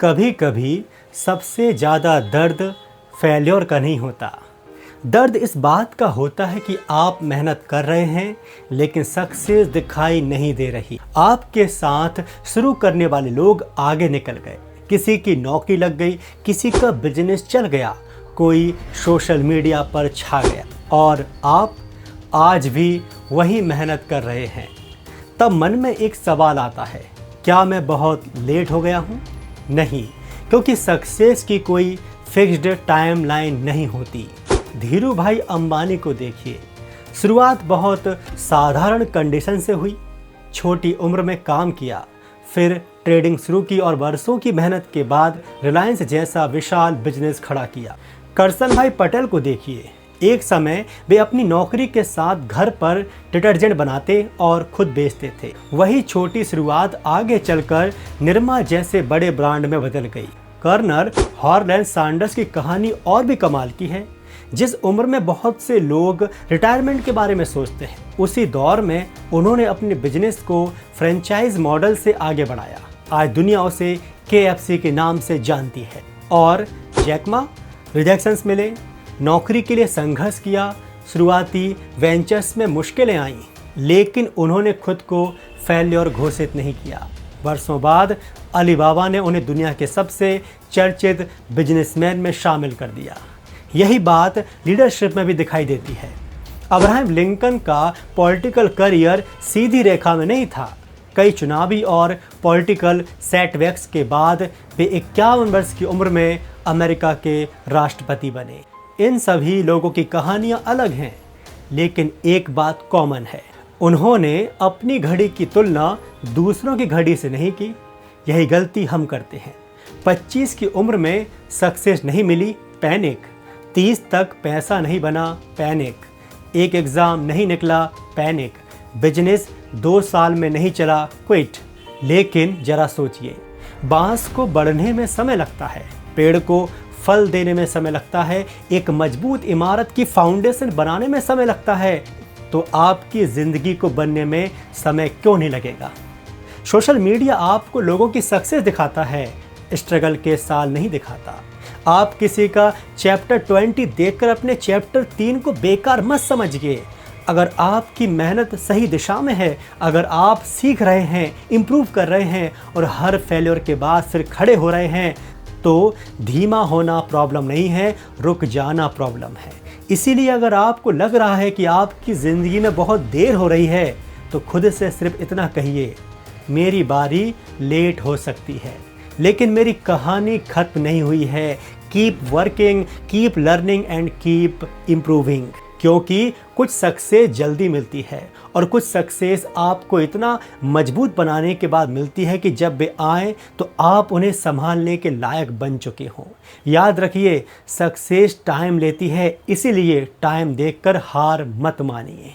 कभी कभी सबसे ज़्यादा दर्द फेल्योर का नहीं होता। दर्द इस बात का होता है कि आप मेहनत कर रहे हैं लेकिन सक्सेस दिखाई नहीं दे रही। आपके साथ शुरू करने वाले लोग आगे निकल गए, किसी की नौकरी लग गई, किसी का बिजनेस चल गया, कोई सोशल मीडिया पर छा गया और आप आज भी वही मेहनत कर रहे हैं। तब मन में एक सवाल आता है, क्या मैं बहुत लेट हो गया हूँ? नहीं, क्योंकि सक्सेस की कोई फिक्स्ड टाइमलाइन नहीं होती। धीरू भाई अंबानी को देखिए, शुरुआत बहुत साधारण कंडीशन से हुई। छोटी उम्र में काम किया, फिर ट्रेडिंग शुरू की और वर्षों की मेहनत के बाद रिलायंस जैसा विशाल बिजनेस खड़ा किया। करसन भाई पटेल को देखिए, एक समय वे अपनी नौकरी के साथ घर पर डिटर्जेंट बनाते और खुद बेचते थे। वही छोटी शुरुआत आगे चलकर निरमा जैसे बड़े ब्रांड में बदल गई। कर्नल हॉलैंड सैंडर्स की कहानी और भी कमाल की है। जिस उम्र में बहुत से लोग रिटायरमेंट के बारे में सोचते हैं, उसी दौर में उन्होंने अपने बिजनेस को फ्रेंचाइज मॉडल से आगे बढ़ाया। आज दुनिया उसे KFC के नाम से जानती है। और जैक मा, रिजेक्शंस मिले, नौकरी के लिए संघर्ष किया, शुरुआती वेंचर्स में मुश्किलें आईं, लेकिन उन्होंने खुद को फेल्योर घोषित नहीं किया। वर्षों बाद अलीबाबा ने उन्हें दुनिया के सबसे चर्चित बिजनेसमैन में शामिल कर दिया। यही बात लीडरशिप में भी दिखाई देती है। अब्राहम लिंकन का पॉलिटिकल करियर सीधी रेखा में नहीं था। कई चुनावी और पॉलिटिकल सेटबैक्स के बाद वे 51 वर्ष की उम्र में अमेरिका के राष्ट्रपति बने। इन सभी लोगों की कहानियां अलग हैं, लेकिन एक बात कॉमन है, उन्होंने अपनी घड़ी की तुलना दूसरों की घड़ी से नहीं की। यही गलती हम करते हैं। 25 की उम्र में सक्सेस नहीं मिली, पैनिक। 30 तक पैसा नहीं बना, पैनिक। एक एग्ज़ाम नहीं निकला, पैनिक। बिजनेस 2 साल में नहीं चला, क्विट। लेकिन जरा सोचिए, बांस को बढ़ने में समय लगता है, पेड़ को फल देने में समय लगता है, एक मजबूत इमारत की फाउंडेशन बनाने में समय लगता है, तो आपकी ज़िंदगी को बनने में समय क्यों नहीं लगेगा? सोशल मीडिया आपको लोगों की सक्सेस दिखाता है, स्ट्रगल के साल नहीं दिखाता। आप किसी का चैप्टर 20 देखकर अपने चैप्टर 3 को बेकार मत समझिए। अगर आपकी मेहनत सही दिशा में है, अगर आप सीख रहे हैं, इम्प्रूव कर रहे हैं और हर फेल्योर के बाद फिर खड़े हो रहे हैं, तो धीमा होना प्रॉब्लम नहीं है, रुक जाना प्रॉब्लम है। इसीलिए अगर आपको लग रहा है कि आपकी ज़िंदगी में बहुत देर हो रही है, तो खुद से सिर्फ इतना कहिए, मेरी बारी लेट हो सकती है, लेकिन मेरी कहानी खत्म नहीं हुई है। Keep working, keep learning and keep improving. क्योंकि कुछ सक्सेस जल्दी मिलती है और कुछ सक्सेस आपको इतना मजबूत बनाने के बाद मिलती है कि जब वे आए तो आप उन्हें संभालने के लायक बन चुके हों। याद रखिए, सक्सेस टाइम लेती है, इसीलिए टाइम देखकर हार मत मानिए।